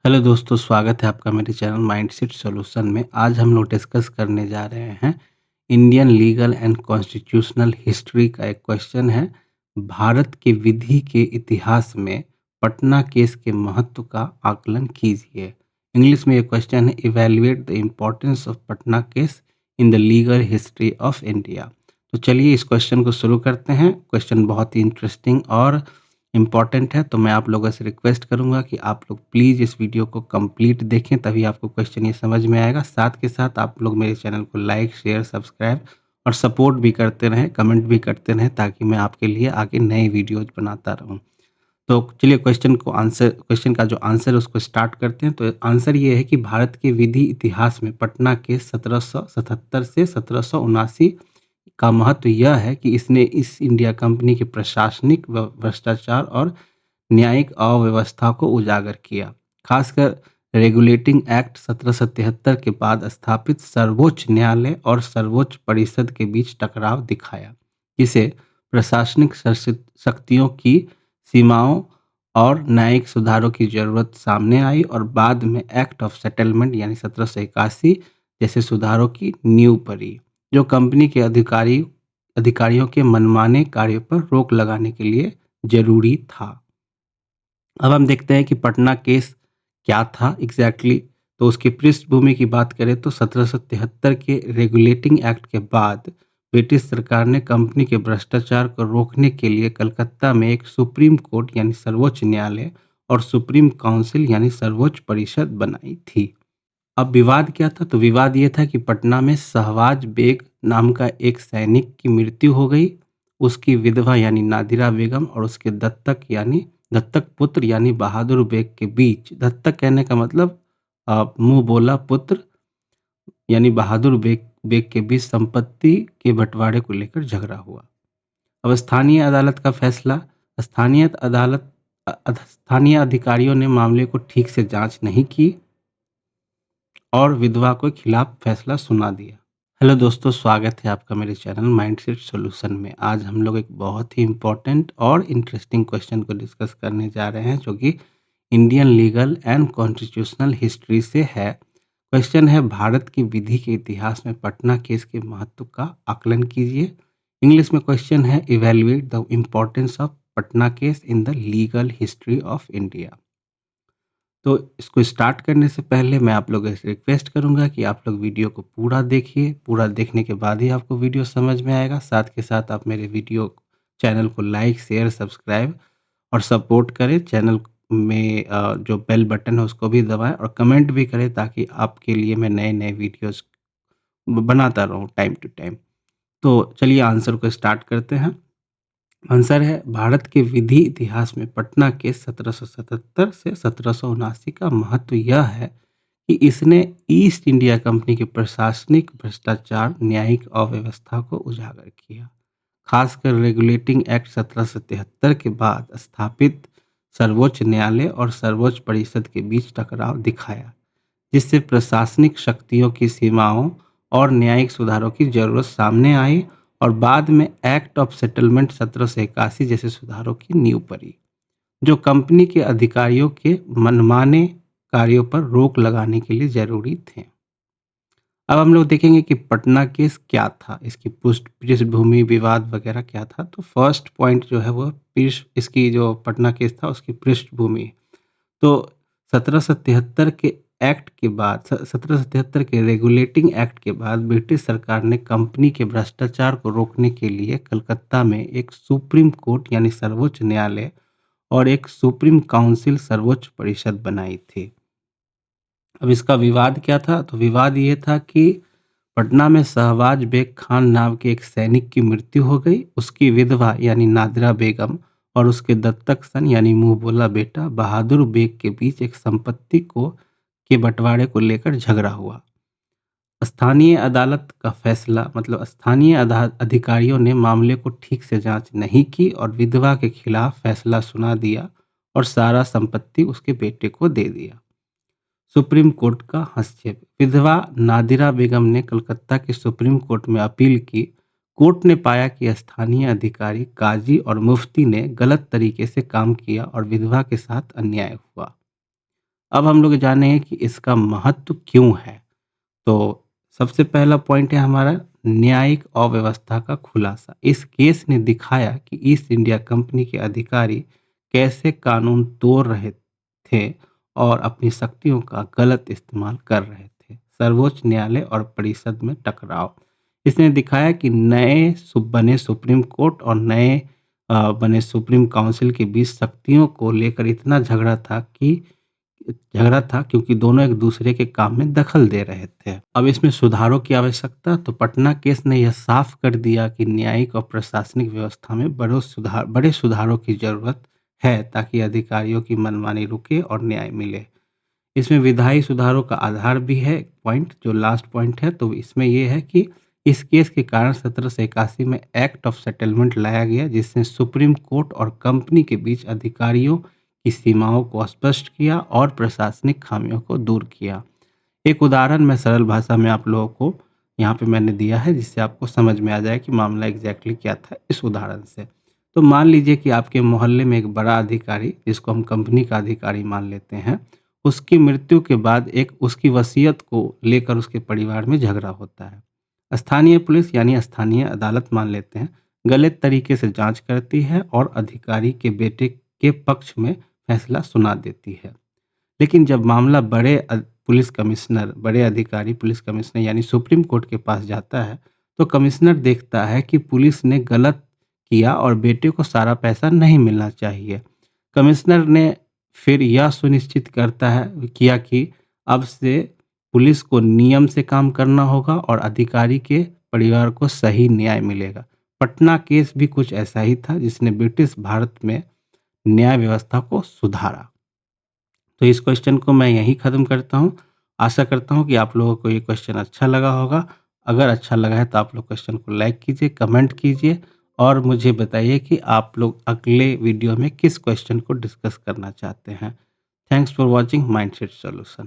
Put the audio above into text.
Hello दोस्तों, स्वागत है आपका मेरे चैनल माइंडसेट सॉल्यूशन में। आज हम लोग डिस्कस करने जा रहे हैं Indian legal and constitutional history का एक क्वेश्चन है। भारत के विधि के इतिहास में पटना केस के महत्व का आकलन कीजिए। इंग्लिश में ये क्वेश्चन है, evaluate the importance of Patna case in the legal history of India. तो चलिए इस क्वेश्चन को शुरू करते हैं। क्वेश्चन बहुत ही इंटरेस्टिंग और इम्पॉर्टेंट है, तो मैं आप लोगों से रिक्वेस्ट करूंगा कि आप लोग प्लीज़ इस वीडियो को कंप्लीट देखें, तभी आपको क्वेश्चन ये समझ में आएगा। साथ के साथ आप लोग मेरे चैनल को लाइक, शेयर, सब्सक्राइब और सपोर्ट भी करते रहें, कमेंट भी करते रहें, ताकि मैं आपके लिए आगे नए वीडियोज बनाता रहूं। तो चलिए क्वेश्चन का जो आंसर है उसको स्टार्ट करते हैं। तो आंसर ये है कि भारत के विधि इतिहास में पटना के 1777 से 1779 का महत्व यह है कि इसने ईस्ट इंडिया कंपनी के प्रशासनिक भ्रष्टाचार और न्यायिक अव्यवस्था को उजागर किया। खासकर रेगुलेटिंग एक्ट 1773 के बाद स्थापित सर्वोच्च न्यायालय और सर्वोच्च परिषद के बीच टकराव दिखाया, जिसे प्रशासनिक शक्तियों की सीमाओं और न्यायिक सुधारों की जरूरत सामने आई, और बाद में एक्ट ऑफ सेटलमेंट यानी 1781 जैसे सुधारों की नींव पड़ी, जो कंपनी के अधिकारियों के मनमाने कार्यों पर रोक लगाने के लिए जरूरी था। अब हम देखते हैं कि पटना केस क्या था एग्जैक्टली। तो उसकी पृष्ठभूमि की बात करें तो 1773 के रेगुलेटिंग एक्ट के बाद ब्रिटिश सरकार ने कंपनी के भ्रष्टाचार को रोकने के लिए कलकत्ता में एक सुप्रीम कोर्ट यानी सर्वोच्च न्यायालय और सुप्रीम काउंसिल यानी सर्वोच्च परिषद बनाई थी। अब विवाद क्या था? तो विवाद ये था कि पटना में शहबाज बेग नाम का एक सैनिक की मृत्यु हो गई। उसकी विधवा यानी नादिरा बेगम और उसके दत्तक पुत्र यानी बहादुर बेग के बीच, दत्तक कहने का मतलब मुंह बोला पुत्र यानी बहादुर बेग के बीच संपत्ति के बंटवारे को लेकर झगड़ा हुआ। अब स्थानीय अदालत का फैसला। स्थानीय अदालत स्थानीय अधिकारियों ने मामले को ठीक से जांच नहीं की और विधवा के खिलाफ फैसला सुना दिया। हेलो दोस्तों, स्वागत है आपका मेरे चैनल माइंडसेट सॉल्यूशन में। आज हम लोग एक बहुत ही इम्पोर्टेंट और इंटरेस्टिंग क्वेश्चन को डिस्कस करने जा रहे हैं, जो कि Indian legal and constitutional history से है। क्वेश्चन है, भारत की विधि के इतिहास में पटना केस के महत्व का आकलन कीजिए। इंग्लिश में क्वेश्चन है, evaluate the importance of Patna case in the legal history of India. तो इसको स्टार्ट करने से पहले मैं आप लोगों से रिक्वेस्ट करूंगा कि आप लोग वीडियो को पूरा देखिए। पूरा देखने के बाद ही आपको वीडियो समझ में आएगा। साथ के साथ आप मेरे वीडियो चैनल को लाइक, शेयर, सब्सक्राइब और सपोर्ट करें। चैनल में जो बेल बटन है उसको भी दबाएं और कमेंट भी करें, ताकि आपके लिए मैं नए नए वीडियोस बनाता रहूं टाइम टू टाइम। तो चलिए आंसर को स्टार्ट करते हैं। आंसर है, भारत के विधि इतिहास में पटना के 1777 से 1779 का महत्व यह है कि इसने ईस्ट इंडिया कंपनी के प्रशासनिक भ्रष्टाचार, न्यायिक अव्यवस्था को उजागर किया। खासकर रेगुलेटिंग एक्ट 1773 के बाद स्थापित सर्वोच्च न्यायालय और सर्वोच्च परिषद के बीच टकराव दिखाया, जिससे प्रशासनिक शक्तियों की सीमाओं और न्यायिक सुधारों की जरूरत सामने आई, और बाद में एक्ट ऑफ सेटलमेंट 1781 जैसे सुधारों की नींव पड़ी, जो कंपनी के अधिकारियों के मनमाने कार्यों पर रोक लगाने के लिए जरूरी थे। अब हम लोग देखेंगे कि पटना केस क्या था, इसकी पृष्ठभूमि, विवाद वगैरह क्या था। तो फर्स्ट पॉइंट जो है वो इसकी जो पटना केस था उसकी पृष्ठभूमि। तो 1773 के एक्ट के बाद 1773 के रेगुलेटिंग एक्ट के बाद ब्रिटिश सरकार ने कंपनी के भ्रष्टाचार को रोकने के लिए कलकत्ता में एक सुप्रीम कोर्ट यानी सर्वोच्च न्यायालय और एक सुप्रीम काउंसिल सर्वोच्च परिषद बनाई थी। अब इसका विवाद क्या था? तो विवाद ये था कि पटना में शहबाज बेग खान नाम के एक सैनिक की मृत्यु हो गई। उसकी विधवा यानी नादिरा बेगम और उसके दत्तक सन यानी मुंह बोला बेटा बहादुर बेग के बीच एक संपत्ति को के बंटवारे को लेकर झगड़ा हुआ। स्थानीय अदालत का फैसला, मतलब स्थानीय अधिकारियों ने मामले को ठीक से जांच नहीं की और विधवा के खिलाफ फैसला सुना दिया और सारा संपत्ति उसके बेटे को दे दिया। सुप्रीम कोर्ट का हस्तक्षेप। विधवा नादिरा बेगम ने कलकत्ता के सुप्रीम कोर्ट में अपील की। कोर्ट ने पाया कि स्थानीय अधिकारी, काजी और मुफ्ती ने गलत तरीके से काम किया और विधवा के साथ अन्याय हुआ। अब हम लोग जानेंगे कि इसका महत्व क्यों है। तो सबसे पहला पॉइंट है हमारा न्यायिक अव्यवस्था का खुलासा। इस केस ने दिखाया कि ईस्ट इंडिया कंपनी के अधिकारी कैसे कानून तोड़ रहे थे और अपनी शक्तियों का गलत इस्तेमाल कर रहे थे। सर्वोच्च न्यायालय और परिषद में टकराव। इसने दिखाया कि नए बने सुप्रीम कोर्ट और नए बने सुप्रीम काउंसिल के बीच शक्तियों को लेकर इतना झगड़ा था क्योंकि दोनों एक दूसरे के काम में दखल दे रहे थे। अब इसमें सुधारों की आवश्यकता। तो पटना केस ने यह साफ कर दिया कि न्यायिक और प्रशासनिक व्यवस्था में बड़े सुधारों की जरूरत है ताकि अधिकारियों की मनमानी रुके और न्याय मिले। इसमें विधायी सुधारों का आधार भी है। पॉइंट जो लास्ट पॉइंट है तो इसमें यह है कि इस केस के कारण 1781 में एक्ट ऑफ सेटलमेंट लाया गया जिसने सुप्रीम कोर्ट और कंपनी के बीच अधिकारियों की सीमाओं को स्पष्ट किया और प्रशासनिक खामियों को दूर किया। एक उदाहरण मैं सरल भाषा में आप लोगों को यहाँ पे मैंने दिया है जिससे आपको समझ में आ जाए कि मामला एग्जैक्टली क्या था इस उदाहरण से। तो मान लीजिए कि आपके मोहल्ले में एक बड़ा अधिकारी जिसको हम कंपनी का अधिकारी मान लेते हैं, उसकी मृत्यु के बाद एक उसकी वसीयत को लेकर उसके परिवार में झगड़ा होता है। स्थानीय पुलिस यानी स्थानीय अदालत मान लेते हैं, गलत तरीके से जांच करती है और अधिकारी के बेटे के पक्ष में फैसला सुना देती है। लेकिन जब मामला पुलिस कमिश्नर, बड़े अधिकारी पुलिस कमिश्नर यानी सुप्रीम कोर्ट के पास जाता है, तो कमिश्नर देखता है कि पुलिस ने गलत किया और बेटे को सारा पैसा नहीं मिलना चाहिए। कमिश्नर ने फिर यह सुनिश्चित किया कि अब से पुलिस को नियम से काम करना होगा और अधिकारी के परिवार को सही न्याय मिलेगा। पटना केस भी कुछ ऐसा ही था जिसने ब्रिटिश भारत में न्याय व्यवस्था को सुधारा। तो इस क्वेश्चन को मैं यहीं ख़त्म करता हूँ। आशा करता हूँ कि आप लोगों को ये क्वेश्चन अच्छा लगा होगा। अगर अच्छा लगा है तो आप लोग क्वेश्चन को लाइक कीजिए, कमेंट कीजिए और मुझे बताइए कि आप लोग अगले वीडियो में किस क्वेश्चन को डिस्कस करना चाहते हैं। Thanks for watching mindset solution.